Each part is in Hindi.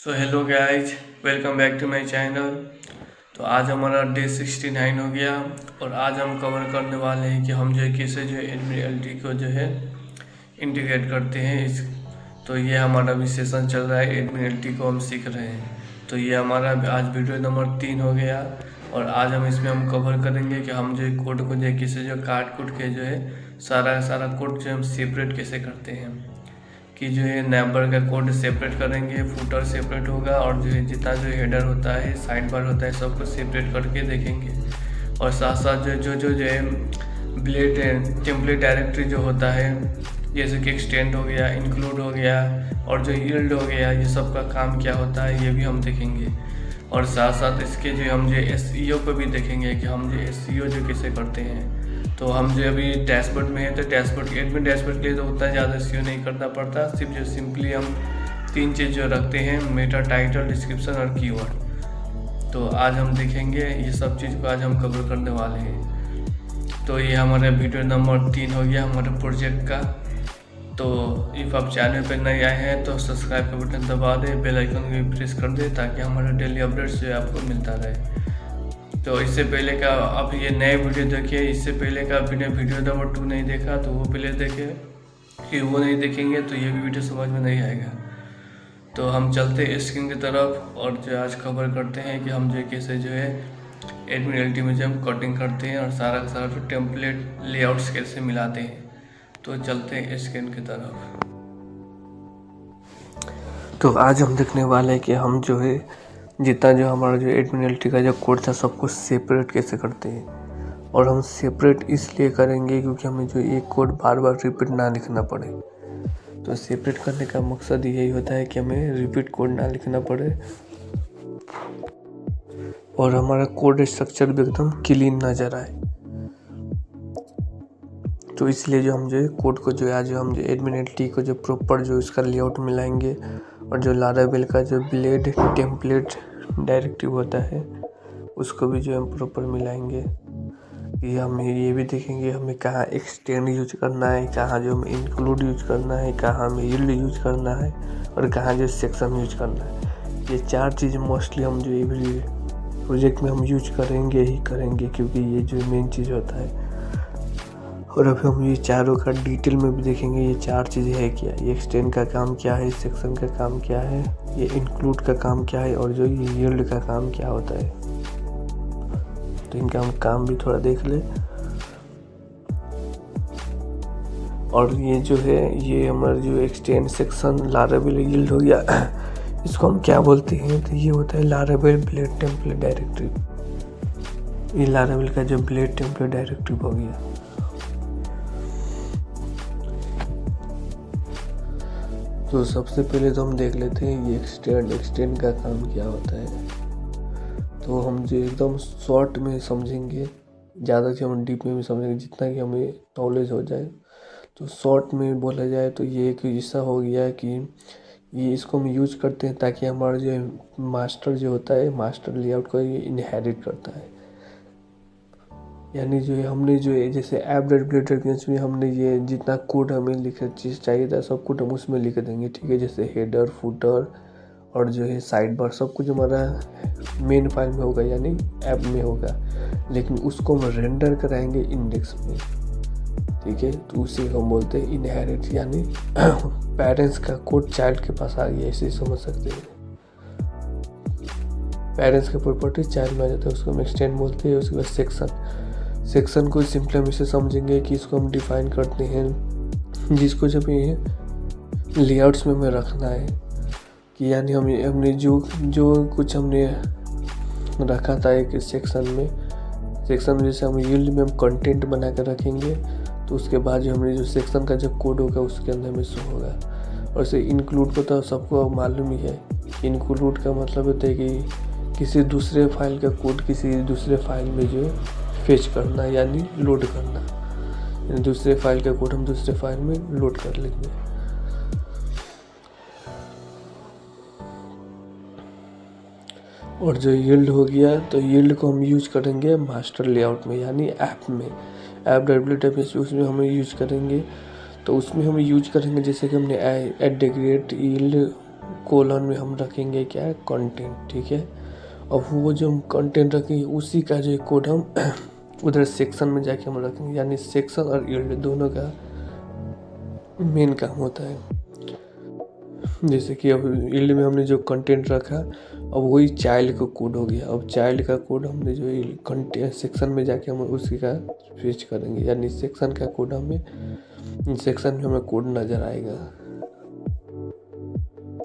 So hello guys, welcome back to my channel. तो आज हमारा डे 69 हो गया और आज हम कवर करने वाले हैं कि हम जो है कैसे जो है एडमिरल्टी को जो है इंटीग्रेट करते हैं। तो ये हमारा भी सेशन चल रहा है, एडमिरल्टी को हम सीख रहे हैं। तो ये हमारा आज वीडियो नंबर 3 हो गया और आज हम इसमें कवर करेंगे कि हम जो है कोड को जो है कैसे जो काट कूट के जो है सारा कोड जो हम सेपरेट कैसे करते हैं। कि जो है नेबर का कोड सेपरेट करेंगे, फुटर सेपरेट होगा और जो है जितना जो हेडर होता है, साइड बार होता है, सबको सेपरेट करके देखेंगे। और साथ साथ जो है ब्लेड टेम्पलेट डायरेक्टरी जो होता है, जैसे कि एक्सटेंड हो गया, इंक्लूड हो गया और जो यील्ड हो गया, ये सब का काम क्या होता है ये भी हम देखेंगे। और साथ साथ इसके जो हम जो SEO को भी देखेंगे कि हम जो SEO जो कैसे करते हैं। तो हम जो अभी डैशबोर्ड में है तो डैशबोर्ड एडमिन डैशबोर्ड के लिए तो उतना ज़्यादा SEO नहीं करना पड़ता, सिर्फ जो सिंपली हम 3 चीज़ जो रखते हैं, मेटा, टाइटल, डिस्क्रिप्शन और कीवर्ड। तो आज हम देखेंगे ये सब चीज़ को आज हम कवर करने वाले हैं। तो ये हमारा वीडियो नंबर 3 हो गया हमारे प्रोजेक्ट का। तो इफ़ आप चैनल पर नए आए हैं तो सब्सक्राइब का बटन दबा दें, बेल आइकन को भी प्रेस कर दें ताकि हमारा डेली अपडेट्स जो है आपको मिलता रहे। तो इससे पहले का आप ये नए वीडियो देखिए, इससे पहले का आपने वीडियो नंबर 2 नहीं देखा तो वो पहले देखें, कि वो नहीं देखेंगे तो ये भी वीडियो समझ में नहीं आएगा। तो हम चलते हैं स्क्रीन की तरफ और जो आज कवर करते हैं कि हम जो कैसे जो है एडमिरल्टी में जो हम कटिंग करते हैं और सारा का सारा जो टेम्पलेट लेआउट्स कैसे मिलाते हैं। तो चलते हैं स्क्रीन की तरफ। तो आज हम देखने वाले हैं कि हम जो है जितना जो हमारा जो एडमिरल्टी का जो कोड था सबको सेपरेट कैसे करते हैं। और हम सेपरेट इसलिए करेंगे क्योंकि हमें जो एक कोड बार बार रिपीट ना लिखना पड़े। तो सेपरेट करने का मकसद यही होता है कि हमें रिपीट कोड ना लिखना पड़े और हमारा कोड स्ट्रक्चर भी एकदम क्लीन नजर आए। तो इसलिए जो हम जो है कोड को जो आज हम जो एडमिरल्टी को जो प्रॉपर जो इसका लेआउट मिलाएंगे और जो लारावेल का जो ब्लेड टेम्पलेट डायरेक्टिव होता है उसको भी जो हम प्रॉपर मिलाएंगे। कि हम ये भी देखेंगे हमें कहाँ एक्सटेंड यूज करना है, कहाँ जो हमें इंक्लूड यूज करना है, कहाँ हमें यील्ड यूज करना है और कहाँ जो सेक्शन यूज करना है। ये 4 चीज़ मोस्टली हम जो एवरी प्रोजेक्ट में हम यूज करेंगे ही करेंगे, क्योंकि ये जो मेन चीज़ होता है। और अब हम ये चारों का डिटेल में भी देखेंगे ये 4 चीज़ें है क्या। ये एक्सटेंड का काम क्या है, सेक्शन का काम क्या है, ये इंक्लूड का काम क्या है और जो ये यील्ड का काम क्या होता है। तो इनका हम काम भी थोड़ा देख ले। और ये जो है ये हमारा जो एक्सटेंड, सेक्शन, लारावेल, यील्ड हो गया, इसको हम क्या बोलते हैं तो ये होता है लारावेल ब्लेड टेम्पलेट डायरेक्टिव। ये लारावेल का जो ब्लेड टेम्पलेट डायरेक्टिव हो गया। तो सबसे पहले तो हम देख लेते हैं ये एक्सटेंड का काम क्या होता है। तो हम जो एकदम शॉर्ट में समझेंगे, ज़्यादा से हम डीप में भी समझेंगे जितना कि हमें नॉलेज हो जाए। तो शॉर्ट में बोला जाए तो ये एक ऐसा हो गया कि ये इसको हम यूज करते हैं ताकि हमारा जो मास्टर जो होता है, मास्टर लेआउट को ये इनहेरिट करता है। यानी जो है हमने जो है जैसे ऐप डेवलपर में हमने ये जितना कोड हमें लिखे चीज़ चाहिए था सब कोड हम उसमें लिख देंगे, ठीक है। जैसे हेडर, फुटर और जो है साइड बार सब कुछ हमारा मेन फाइल में होगा, यानी ऐप में होगा। लेकिन उसको हम रेंडर कराएंगे इंडेक्स में, ठीक है। तो उसे हम बोलते हैं इनहेरिट, यानी पेरेंट्स का कोड चाइल्ड के पास आ गया, ऐसे समझ सकते हैं। पेरेंट्स का प्रॉपर्टी चाइल्ड में आ जाता है, उसको हम एक्सटेंड बोलते हैं। उसके बाद सेक्शन को सिंपल हम इसे समझेंगे कि इसको हम डिफाइन करते हैं, जिसको जब ये लेआउट्स में हमें रखना है कि यानी हमने जो कुछ हमने रखा था एक सेक्शन में जैसे हम यील्ड में हम कंटेंट बना कर रखेंगे, तो उसके बाद जो हमने जो सेक्शन का जो कोड होगा उसके अंदर में शो होगा। और इसे इंक्लूड को तो सबको मालूम ही है। इंक्लूड का मतलब होता है कि किसी दूसरे फाइल का कोड किसी दूसरे फाइल में जो फेच करना, यानी लोड करना। यानी दूसरे फाइल का कोड हम दूसरे फाइल में लोड कर लेंगे। और जो यील्ड हो गया तो यील्ड को हम यूज करेंगे मास्टर लेआउट में, यानी ऐप में, ऐप डेवलपर उसमें हम यूज करेंगे। तो उसमें हम यूज करेंगे जैसे कि हमने एड डेग्रेट, यील्ड, कोलन में हम रखेंगे क्या है, कंटेंट। ठीक है, अब वो जो हम कंटेंट रखेंगे उसी का जो कोड हम उधर सेक्शन में जाके हम रखेंगे, यानी सेक्शन और यील्ड दोनों का मेन काम होता है। जैसे कि अब यील्ड में हमने जो कंटेंट रखा, अब वही चाइल्ड का कोड हो गया। अब चाइल्ड का कोड हमने जो कंटेंट सेक्शन में जाके हम उसी का स्विच करेंगे, यानी सेक्शन का कोड हमें सेक्शन में हमें कोड नज़र आएगा।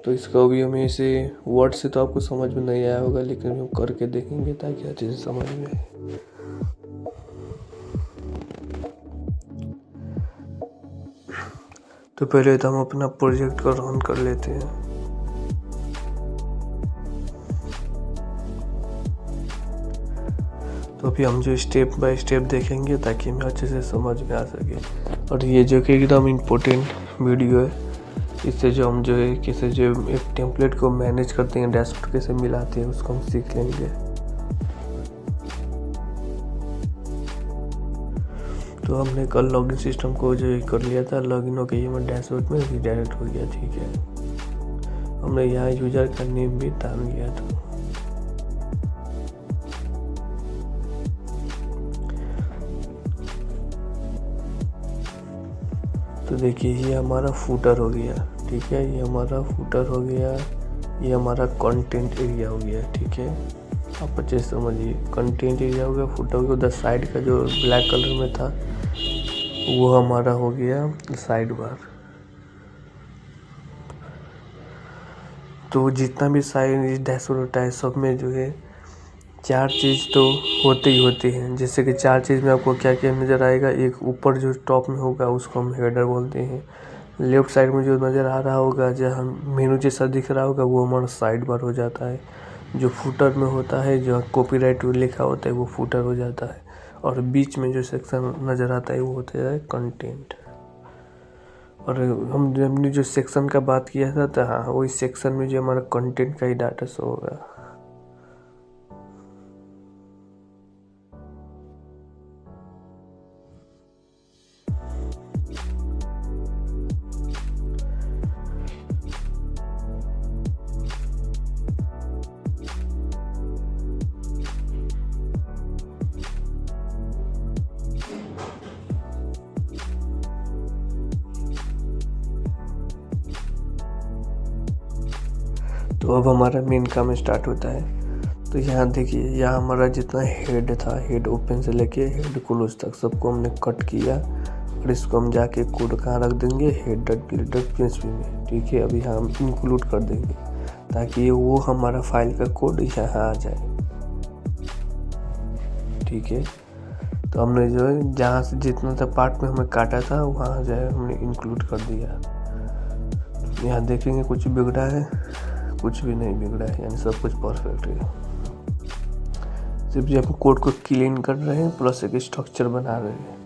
तो इसका भी हमें ऐसे वर्ड से तो आपको समझ में नहीं आया होगा, लेकिन हम करके देखेंगे ताकि अच्छे से समझ में आए। तो पहले तो हम अपना प्रोजेक्ट को रन कर लेते हैं। तो अभी हम जो स्टेप बाय स्टेप देखेंगे ताकि हमें अच्छे से समझ में आ सके। और ये जो कि एकदम इम्पोर्टेंट वीडियो है, इससे जो हम जो है कैसे जो एक टेम्पलेट को मैनेज करते हैं, डैशबोर्ड कैसे मिलाते हैं, उसको हम सीख लेंगे। तो हमने कल लॉगिन सिस्टम को जो कर लिया था, लॉगिन होकर ये हमारे डैशबोर्ड में रिडायरेक्ट हो गया। ठीक है, हमने यहाँ यूजर का नेम भी डाल लिया था। तो देखिए ये हमारा फूटर हो गया। ठीक है, ये हमारा फूटर हो गया, ये हमारा कंटेंट एरिया हो गया। ठीक है, आप अच्छे से समझिए, कंटेंट एरिया हो गया, फूटर हो गया। उधर साइड का जो ब्लैक कलर में था वो हमारा हो गया साइड बार। तो जितना भी साइड डैशबोर्ड होता है सब में जो है 4 चीज़ तो होते ही होते हैं। जैसे कि 4 चीज़ में आपको क्या क्या नज़र आएगा, एक ऊपर जो टॉप में होगा उसको हम हेडर बोलते हैं। लेफ्ट साइड में जो नज़र आ रहा होगा, जहाँ मेनू जैसा दिख रहा होगा, वो हमारा साइड बार हो जाता है। जो फुटर में होता है, जो कॉपीराइट लिखा होता है, वो फुटर हो जाता है। और बीच में जो सेक्शन नज़र आता है वो होता है कंटेंट। और हमने जो सेक्शन का बात किया था, तो हाँ वही सेक्शन में जो हमारा कंटेंट का ही डाटा शो होगा। तो अब हमारा मेन काम स्टार्ट होता है। तो यहाँ देखिए, यहाँ हमारा जितना हेड था, हेड ओपन से लेके हेड क्लोज तक सबको हमने कट किया। और इसको हम जाके कोड कहाँ रख देंगे, हेड डॉट PHP में। ठीक है, अभी हम इंक्लूड कर देंगे ताकि वो हमारा फाइल का कोड यहाँ आ जाए। ठीक है, तो हमने जो है जहाँ से जितना था पार्ट में हमें काटा था वहाँ जो है हमने इंक्लूड कर दिया। यहाँ देखेंगे कुछ बिगड़ा है, कुछ भी नहीं बिगड़ा है, यानी सब कुछ परफेक्ट है। सिर्फ जब हम कोड को क्लीन कर रहे हैं प्लस एक स्ट्रक्चर बना रहे हैं।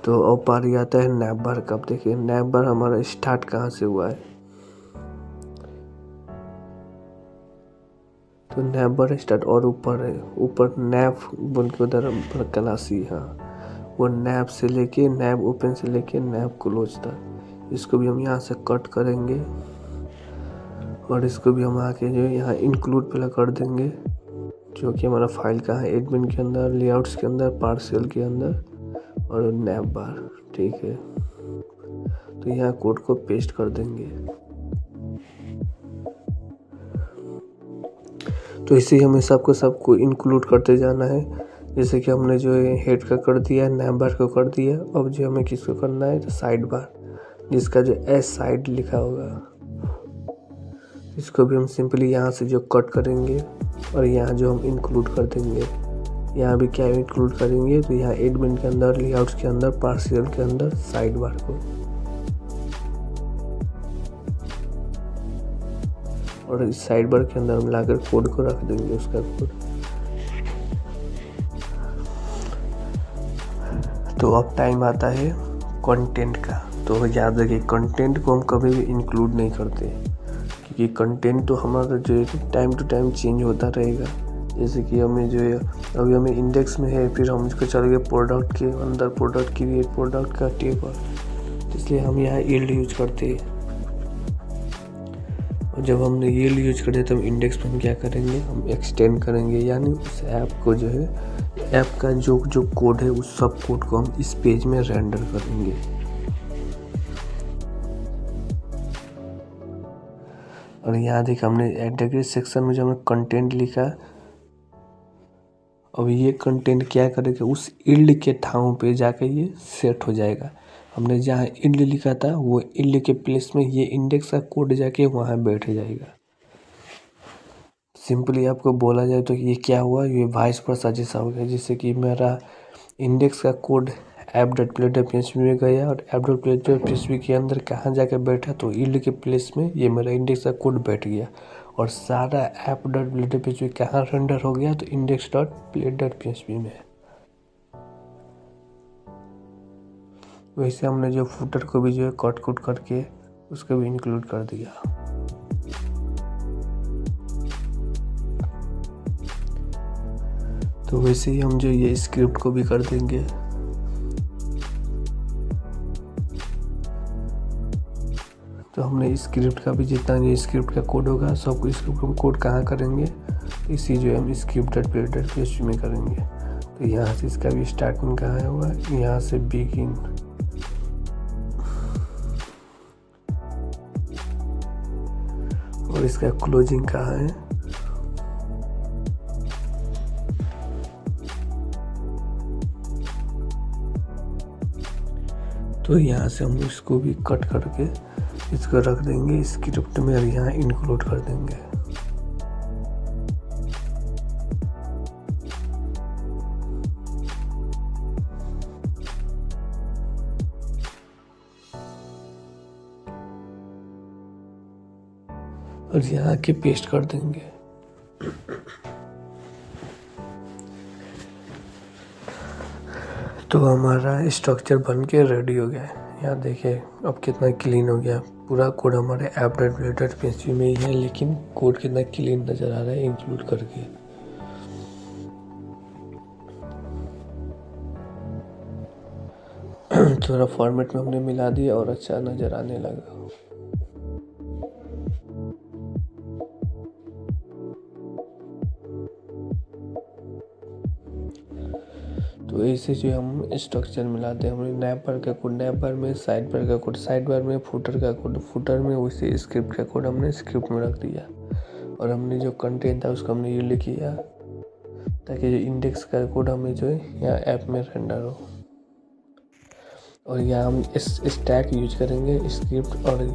तो अब पारी आता है नैप बार का। अब देखिए नैप बार हमारा स्टार्ट कहाँ से हुआ है। तो नैप बार स्टार्ट और ऊपर है, ऊपर नैप बोल के उधर क्लासी, हाँ वो नैप से लेके नैप ओपन से लेके नैप क्लोज तक। इसको भी हम यहाँ से कट करेंगे और इसको भी हम आके जो यहाँ इंक्लूड पहले कर देंगे, जो कि हमारा फाइल का है एडमिन के अंदर, लेआउट्स के अंदर, पार्शियल के अंदर और नैप बार। ठीक है, तो यहाँ कोड को पेस्ट कर देंगे। तो इसे हमें सबको इंक्लूड करते जाना है। जैसे कि हमने जो है हेड का कर दिया, नैप बार को कर दिया। अब जो हमें किसको करना है, तो साइड बार, जिसका जो एस साइड लिखा होगा, इसको भी हम सिंपली यहाँ से जो कट करेंगे और यहाँ जो हम इंक्लूड कर देंगे। यहाँ भी क्या इंक्लूड करेंगे, तो यहाँ एडमिन के अंदर, लेआउट्स के अंदर, पार्शियल के अंदर साइड बार को, और इस साइड बार के अंदर हम लाकर कोड को रख देंगे, उसका कोड। तो अब टाइम आता है कंटेंट का। तो याद रखिए कंटेंट को हम कभी भी इंक्लूड नहीं करते, क्योंकि कंटेंट तो हमारा जो है टाइम टू टाइम चेंज होता रहेगा। जैसे कि हमें जो है अभी हमें इंडेक्स में है, फिर हम इसको चल गए प्रोडक्ट के अंदर, प्रोडक्ट क्रिएट प्रोडक्ट का टेबल, तो इसलिए हम यहाँ यील्ड यूज करते हैं। और जब हमने यील्ड यूज कर दिया तो हम इंडेक्स में हम क्या करेंगे, हम एक्सटेंड करेंगे, यानी उस ऐप को जो है, ऐप का जो कोड है उस सब कोड को हम इस पेज में रेंडर करेंगे। और यहाँ देखिए हमने इंटीग्रेट सेक्शन में जो हमने कंटेंट लिखा, अब ये कंटेंट क्या करेगा, उस यील्ड के ठाव पे जाकर ये सेट हो जाएगा। हमने जहाँ यील्ड लिखा था वो यील्ड के प्लेस में ये इंडेक्स का कोड जाके वहाँ बैठ जाएगा। सिंपली आपको बोला जाए तो ये क्या हुआ, ये वाइस वर्सा जैसा हो गया। जैसे कि मेरा इंडेक्स का कोड app.play.php में गया और app.play.php के अंदर कहाँ जाकर बैठा, तो यील्ड के प्लेस में ये मेरा इंडेक्स का कोड बैठ गया। और सारा app.play.php कहाँ रेंडर हो गया, तो index.play.php में। वैसे हमने जो फुटर को भी जो है कट करके उसको भी इंक्लूड कर दिया। तो वैसे ही हम जो ये स्क्रिप्ट को भी कर देंगे। तो हमने स्क्रिप्ट का भी जितना ये स्क्रिप्ट का कोड होगा सब स्क्रिप्ट हम कोड कहाँ करेंगे, इसी जो हम script.play.php में करेंगे। तो यहाँ से इसका भी स्टार्टिंग कहाँ हुआ, यहाँ से बिगिन, और इसका क्लोजिंग कहाँ है। तो यहाँ से हम इसको भी कट करके इसको रख देंगे स्क्रिप्ट में और यहाँ इंक्लूड कर देंगे। और यहाँ के पेस्ट कर देंगे। तो हमारा स्ट्रक्चर बन के रेडी हो गया है। यहाँ देखिए अब कितना क्लीन हो गया। पूरा कोड हमारे app.play.php में ही है, लेकिन कोड कितना क्लीन नज़र आ रहा है इंक्लूड करके। थोड़ा फॉर्मेट में हमने मिला दिया और अच्छा नज़र आने लगा। तो ऐसे जो हम स्ट्रक्चर मिलाते हैं, हमने नैप बार का कोड नैप बार में, साइड बार का कोड साइड बार में, फुटर का कोड फुटर में, वैसे स्क्रिप्ट का कोड हमने स्क्रिप्ट में रख दिया। और हमने जो कंटेंट था उसको हमने यील्ड किया ताकि जो इंडेक्स का कोड हमें जो है यहाँ ऐप में रेंडर हो। और यहाँ हम स्टैक यूज करेंगे स्क्रिप्ट, और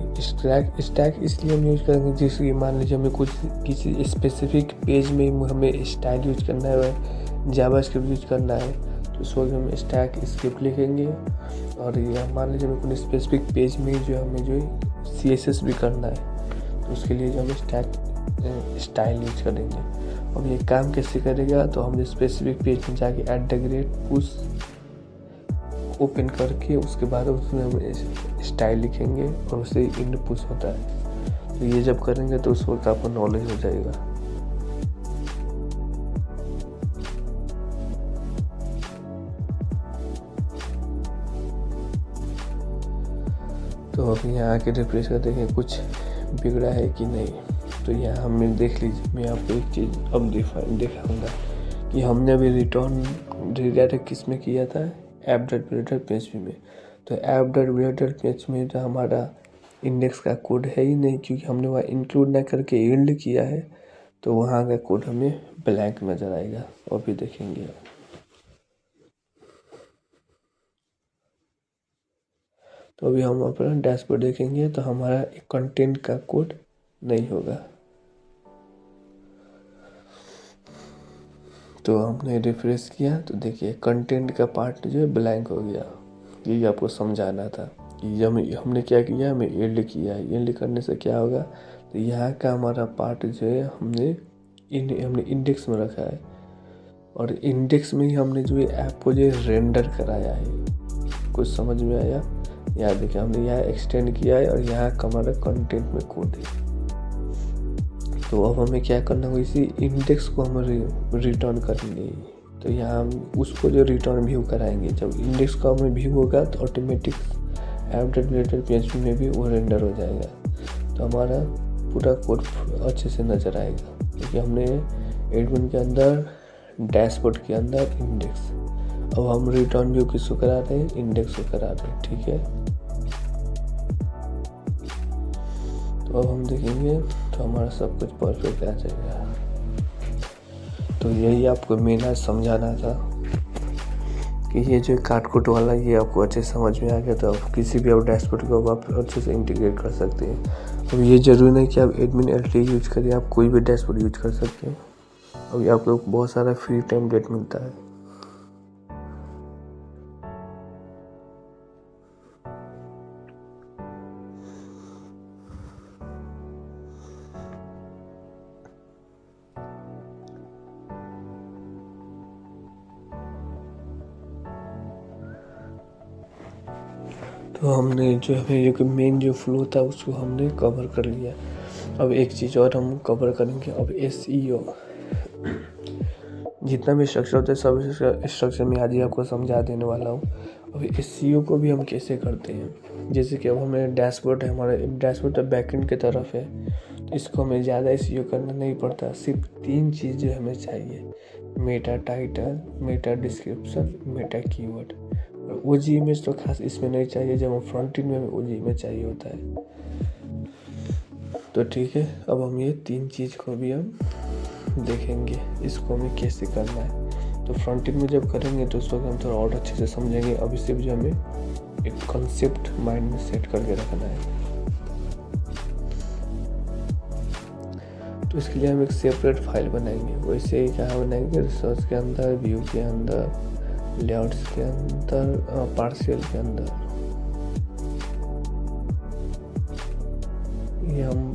स्टैक इसलिए हम यूज करेंगे जिसकी मान लीजिए हमें कुछ किसी स्पेसिफिक पेज में हमें स्टाइल यूज करना है, जावास्क्रिप्ट यूज करना है, तो उस वक्त हम स्टैक स्क्रिप्ट लिखेंगे। और यह मान लीजिए हमें कोई स्पेसिफिक पेज में जो हमें जो CSS भी करना है, तो उसके लिए जो हम स्टाइल यूज करेंगे। अब ये काम कैसे करेगा, तो हम स्पेसिफिक पेज में जाके @push ओपन करके उसके बाद उसमें हम स्टाइल लिखेंगे और उससे इंड पुश होता है। तो ये जब करेंगे तो उस वक्त आपको नॉलेज हो जाएगा। तो अब यहाँ आके रिफ्रेश कर देखें कुछ बिगड़ा है कि नहीं। तो यहाँ हमें देख लीजिए, मैं आपको एक चीज़ अब दिखाऊंगा कि हमने अभी रिटर्न रिडायरेक्ट किस में किया था, app.play.php में। तो app.play.php में तो हमारा इंडेक्स का कोड है ही नहीं, क्योंकि हमने वहाँ इंक्लूड ना करके यील्ड किया है, तो वहाँ का कोड हमें ब्लैंक नज़र आएगा। और भी देखेंगे। तो अभी हम अपना डैशबोर्ड देखेंगे तो हमारा कंटेंट का कोड नहीं होगा। तो हमने रिफ्रेश किया तो देखिए कंटेंट का पार्ट जो है ब्लैंक हो गया। यही आपको समझाना था कि हमने क्या किया, हमें यील्ड किया है। यील्ड करने से क्या होगा, तो यहाँ का हमारा पार्ट जो है हमने इंडेक्स में रखा है, और इंडेक्स में ही हमने जो है ऐप को जो रेंडर कराया है। कुछ समझ में आया? यहाँ देखिए हमने यहाँ एक्सटेंड किया है और यहाँ का हमारा कंटेंट में कोड है। तो अब हमें क्या करना होगा, इसी इंडेक्स को हम रिटर्न करेंगे। तो यहाँ हम उसको जो रिटर्न व्यू कराएंगे, जब इंडेक्स का हमें व्यू होगा तो ऑटोमेटिक app.builder.php में भी वो रेंडर हो जाएगा। तो हमारा पूरा कोड अच्छे से नज़र आएगा, क्योंकि हमने एडमिन के अंदर डैशबोर्ड के अंदर इंडेक्स, अब हम रिटर्न व्यू किसको करा रहे हैं, इंडेक्स को करा रहे हैं। ठीक है, तो अब हम देखेंगे तो हमारा सब कुछ परफेक्ट आ जाएगा। तो यही आपको मेन आज समझाना था कि ये जो काटकुट वाला ये आपको अच्छे से समझ में आ गया, तो आप किसी भी आप डैशबोर्ड को आप अच्छे से इंटीग्रेट कर सकते हैं। अब ये ज़रूरी नहीं कि आप एडमिन एलटी यूज करिए, आप कोई भी डैशबोर्ड यूज कर सकते हैं। अभी आपको बहुत सारा फ्री टेम्पलेट मिलता है। तो हमने जो है जो मेन जो फ्लो था उसको हमने कवर कर लिया। अब एक चीज़ और हम कवर करेंगे, अब SEO। जितना भी स्ट्रक्चर होता है सब स्ट्रक्चर में आज ही आपको समझा देने वाला हूँ। अब SEO को भी हम कैसे करते हैं, जैसे कि अब हमें डैशबोर्ड है, हमारा डैशबोर्ड बैकएंड की तरफ है, तो इसको हमें ज़्यादा SEO करना नहीं पड़ता। सिर्फ 3 चीज़ें हमें चाहिए, Meta title, Meta description, Meta keyword. और OG इमेज तो खास इसमें नहीं चाहिए, जब हम फ्रंट एंड में OG इमेज चाहिए होता है। तो ठीक है, अब हम ये 3 चीज़ को भी हम देखेंगे, इसको हमें कैसे करना है। तो फ्रंट एंड में जब करेंगे तो उसको हम थोड़ा और अच्छे से समझेंगे। अभी सिर्फ जो हमें एक कॉन्सेप्ट माइंड में सेट करके रखना है। तो इसके लिए हम एक सेपरेट फाइल बनाएंगे। वैसे ही कहाँ बनाएंगे, रिसोर्स के अंदर, व्यू के अंदर, लेआउट्स के अंदर, पार्शियल के अंदर। ये हम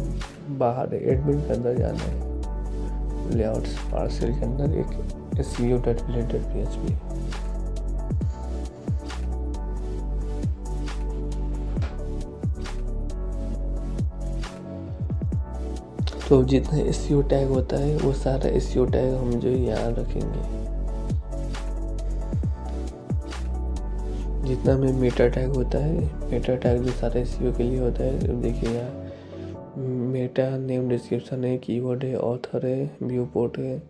बाहर एडमिन के अंदर जाना है, लेआउट्स पार्शियल के अंदर एक SEO.builder.php। तो जितना SEO टैग होता है वो सारा SEO टैग हम जो यहाँ रखेंगे। जितना में मेटा टैग होता है, मेटा टैग जो सारे SEO के लिए होता है, देखिए यहाँ मेटा नेम डिस्क्रिप्शन है, कीवर्ड है, ऑथर है, व्यू पोर्ट है,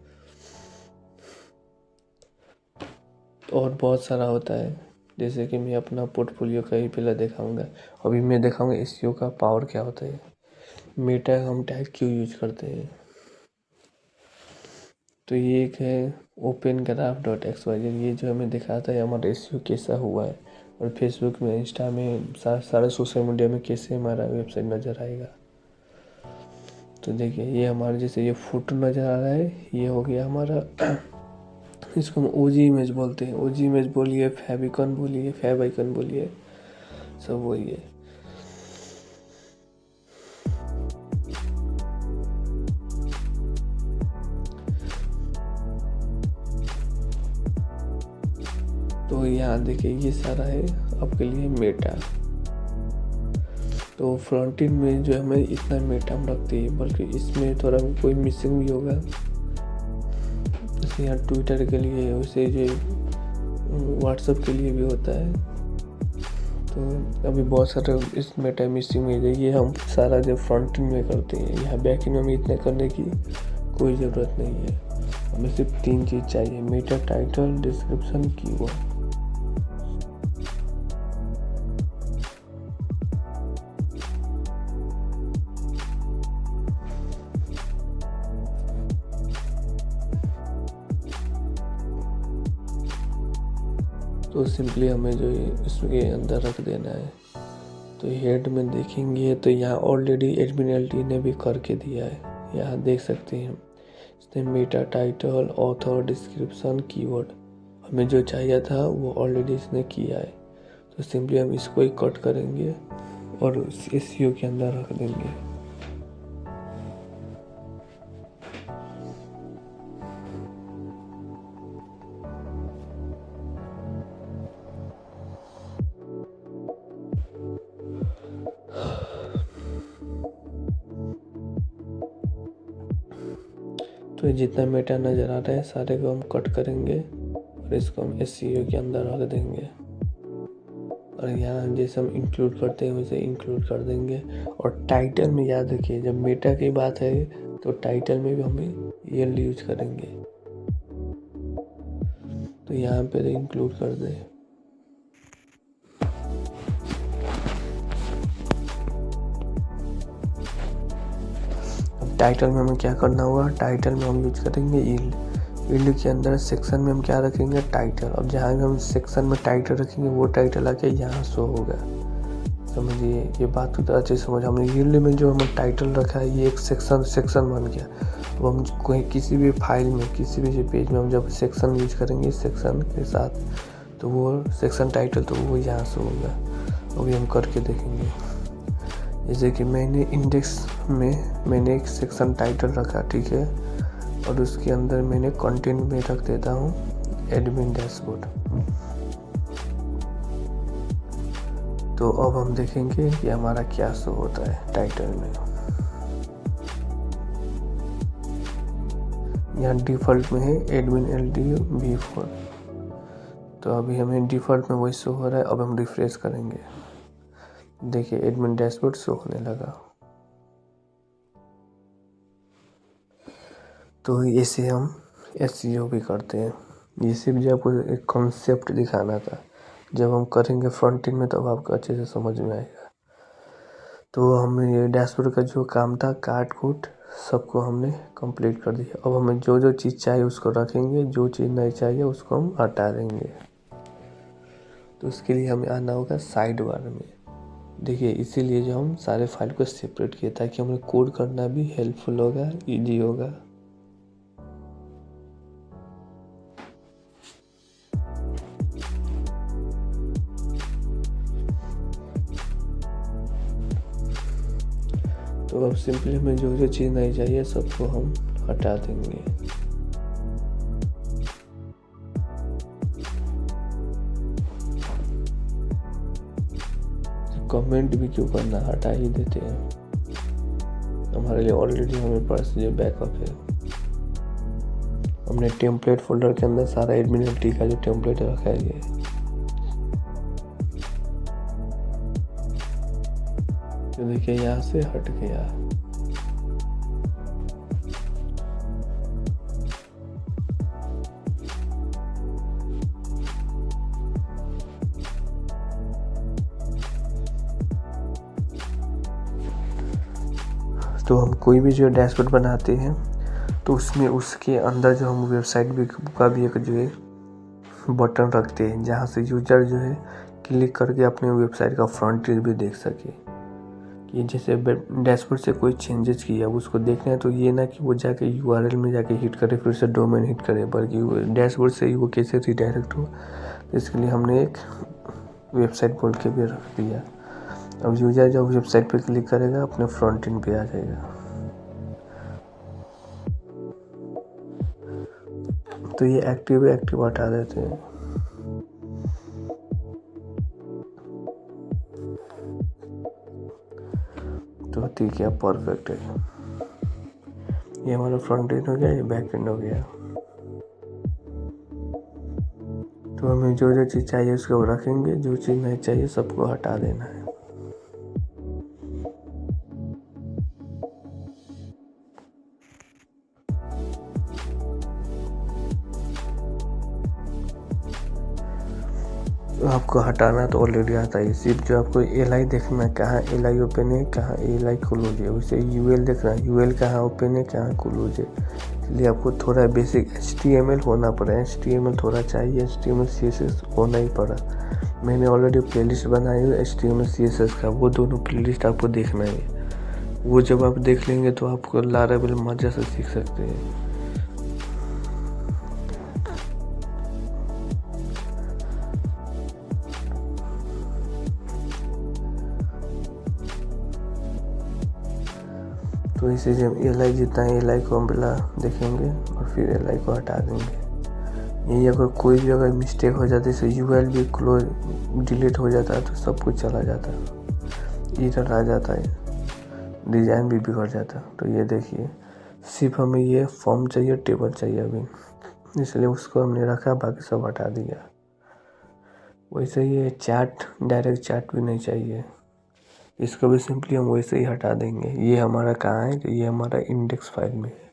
और बहुत सारा होता है। जैसे कि मैं अपना पोर्टफोलियो का ही पहले दिखाऊंगा। अभी मैं दिखाऊंगा SEO का पावर क्या होता है, मेटा हम टैग क्यों यूज करते हैं। तो ये एक है opengraph.xyz, ये जो हमें दिखाता है हमारा SEO कैसा हुआ है, और फेसबुक में, इंस्टा में, सारे सोशल मीडिया में कैसे हमारा वेबसाइट नज़र आएगा। तो देखिए ये हमारे जैसे ये फोटो नज़र आ रहा है, ये हो गया हमारा इसको हम OG इमेज बोलते हैं। OG इमेज बोलिए, फैबिकॉन बोलिए, फैब आइकन बोलिए, सब वही है। तो यहाँ देखिए ये सारा है आपके लिए मेटा। तो फ्रंट एंड में जो हमें इतना मेटा हम रखते हैं, बल्कि इसमें थोड़ा कोई मिसिंग भी होगा। जैसे यहाँ ट्विटर के लिए, वैसे जो व्हाट्सएप के लिए भी होता है। तो अभी बहुत सारे इस मेटा मिसिंग में है, ये हम सारा जो फ्रंट एंड में करते हैं। यहाँ बैक एंड में हमें इतना करने की कोई ज़रूरत नहीं है। हमें सिर्फ 3 चीज़ चाहिए, मेटा टाइटल, डिस्क्रिप्शन, कीवर्ड। तो सिंपली हमें जो इसके अंदर रख देना है। तो हेड में देखेंगे तो यहाँ ऑलरेडी एडमिन एलटी ने भी करके दिया है, यहाँ देख सकते हैं। इसने Meta title, author, description, keyword, हमें जो चाहिए था वो ऑलरेडी इसने किया है। तो सिंपली हम इसको ही कट करेंगे और SEO के अंदर रख देंगे। तो जितना मेटा नज़र आ रहा है सारे को हम कट करेंगे और इसको हम SEO के अंदर रख देंगे। और यहाँ जैसे हम इंक्लूड करते हैं वैसे इंक्लूड कर देंगे। और टाइटल में याद रखिए, जब मेटा की बात है तो टाइटल में भी हमें ईएल यूज करेंगे। तो यहाँ पे इंक्लूड कर दें। अब टाइटल में हमें क्या करना होगा, टाइटल में हम यूज करेंगे ईल्ड के अंदर सेक्शन में हम क्या रखेंगे, टाइटल। अब जहाँ भी हम सेक्शन में टाइटल रखेंगे वो टाइटल आके यहाँ शो होगा। समझिए, ये बात तो अच्छे से समझ। हमने ईल्ड में जो हमने टाइटल रखा है ये एक सेक्शन बन गया। अब हम कोई किसी भी फाइल में किसी भी पेज में हम जब सेक्शन यूज करेंगे सेक्शन के साथ, तो वो सेक्शन टाइटल तो वो यहाँ से होगा। अभी हम करके देखेंगे। जैसे कि मैंने इंडेक्स में मैंने एक सेक्शन टाइटल रखा, ठीक है, और उसके अंदर मैंने कंटेंट में रख देता हूँ एडमिन डैशबोर्ड। तो अब हम देखेंगे कि हमारा क्या शो होता है टाइटल में। यहाँ डिफ़ॉल्ट में है एडमिन LD V4, तो अभी हमें डिफ़ॉल्ट में वही शो हो रहा है। अब हम रिफ्रेश करेंगे, देखिए एडमिन डैशबोर्ड शो होने लगा। तो इसे हम SEO भी करते हैं। ये सिर्फ जो आपको एक कॉन्सेप्ट दिखाना था, जब हम करेंगे फ्रंट एंड में तब आपको अच्छे से समझ में आएगा। तो हमें ये डैशबोर्ड का जो काम था काट कूट सबको हमने कंप्लीट कर दिया। अब हमें जो जो चीज़ चाहिए उसको रखेंगे, जो चीज़ नहीं चाहिए उसको हम हटा देंगे। तो उसके लिए हमें आना होगा साइड बार में। देखिए, इसीलिए जो हम सारे फाइल को सेपरेट किए ताकि हमें कोड करना भी हेल्पफुल होगा, ईजी होगा। तो अब सिंपली हमें जो जो चीज़ नहीं चाहिए सबको हम हटा देंगे। कमेंट भी क्यों करना, हटा ही देते हैं। हमारे लिए ऑलरेडी हमें पास ये बैकअप है। हमने टेम्पलेट फोल्डर के अंदर सारा एडमिन LT का जो टेम्पलेट रखा है ये। तो देखिए यहाँ से हट गया। तो हम कोई भी जो डैशबोर्ड बनाते हैं तो उसमें उसके अंदर जो हम वेबसाइट भी का भी एक जो है बटन रखते हैं, जहाँ से यूजर जो है क्लिक करके अपने वेबसाइट का फ्रंट पेज भी देख सके। कि जैसे डैशबोर्ड से कोई चेंजेस किया अब उसको देखना है, तो ये ना कि वो जाके URL में जाके हिट करे फिर से डोमेन हिट करे, बल्कि डैशबोर्ड से ही वो कैसे रिडायरेक्ट हो। तो इसके लिए हमने एक वेबसाइट बोल के भी रख दिया। अब यूजर जब वेबसाइट पे क्लिक करेगा अपने फ्रंट एंड पे आ जाएगा। तो ये एक्टिव हटा देते हैं। तो ठीक है, परफेक्ट है। ये हमारा फ्रंट एंड हो गया, ये बैक एंड हो गया। तो हमें जो जो चीज़ चाहिए उसको रखेंगे, जो चीज़ नहीं चाहिए सबको हटा देना है। तो आपको हटाना तो ऑलरेडी आता है, सिर्फ जो आपको LI देखना है कहाँ LI ओपन है कहाँ LI क्लोज है। वैसे UL देखना है UL कहाँ ओपन है कहाँ क्लोज है। इसलिए आपको थोड़ा बेसिक HTML होना पड़ा, HTML थोड़ा चाहिए, HTML CSS होना ही पड़ा। मैंने ऑलरेडी प्लेलिस्ट बनाई है HTML CSS का, वो दोनों प्लेलिस्ट आपको देखना है। वो जब आप देख लेंगे तो आपको लारावेल मज़े से सीख सकते हैं। तो इसी से LI जितना है LI को हम पहला देखेंगे और फिर LI को हटा देंगे। यही अगर कोई भी अगर मिस्टेक हो जाती है जैसे UL भी क्लोज डिलीट हो जाता है तो सब कुछ चला जाता है, एरर आ जाता है, डिज़ाइन भी बिगड़ जाता है। तो ये देखिए, सिर्फ हमें ये फॉर्म चाहिए, टेबल चाहिए अभी, इसलिए उसको हमने रखा, बाकी सब हटा दिया। वैसे ही ये चैट, डायरेक्ट चैट भी नहीं चाहिए, इसको भी सिंपली हम वैसे ही हटा देंगे। ये हमारा कहाँ है, ये हमारा इंडेक्स फाइल में है।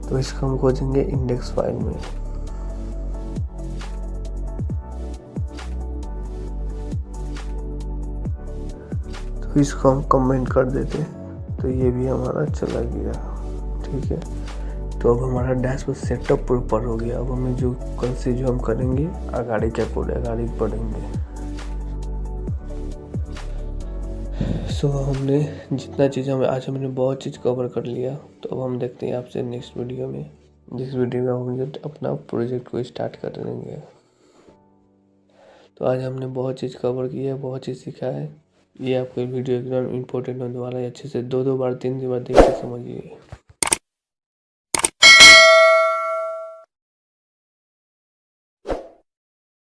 तो इसको हम खोजेंगे इंडेक्स फाइल में। तो इसको हम कमेंट कर देते, तो ये भी हमारा चला गया। ठीक है, तो अब हमारा डैशबोर्ड सेटअप प्रॉपर हो गया। अब हमें जो कल से जो हम करेंगे, आगे क्या कोड आगे पढ़ेंगे। सो हमने जितना चीज़ हमें आज हमने बहुत चीज़ कवर कर लिया। तो अब हम देखते हैं आपसे नेक्स्ट वीडियो में, जिस वीडियो में हम जो अपना प्रोजेक्ट को स्टार्ट कर देंगे। तो आज हमने बहुत चीज़ कवर की है, बहुत चीज़ सीखा है। ये आपको वीडियो एकदम इम्पोर्टेंट होने वाला है। अच्छे से 2 बार 3 बार देख के समझिए।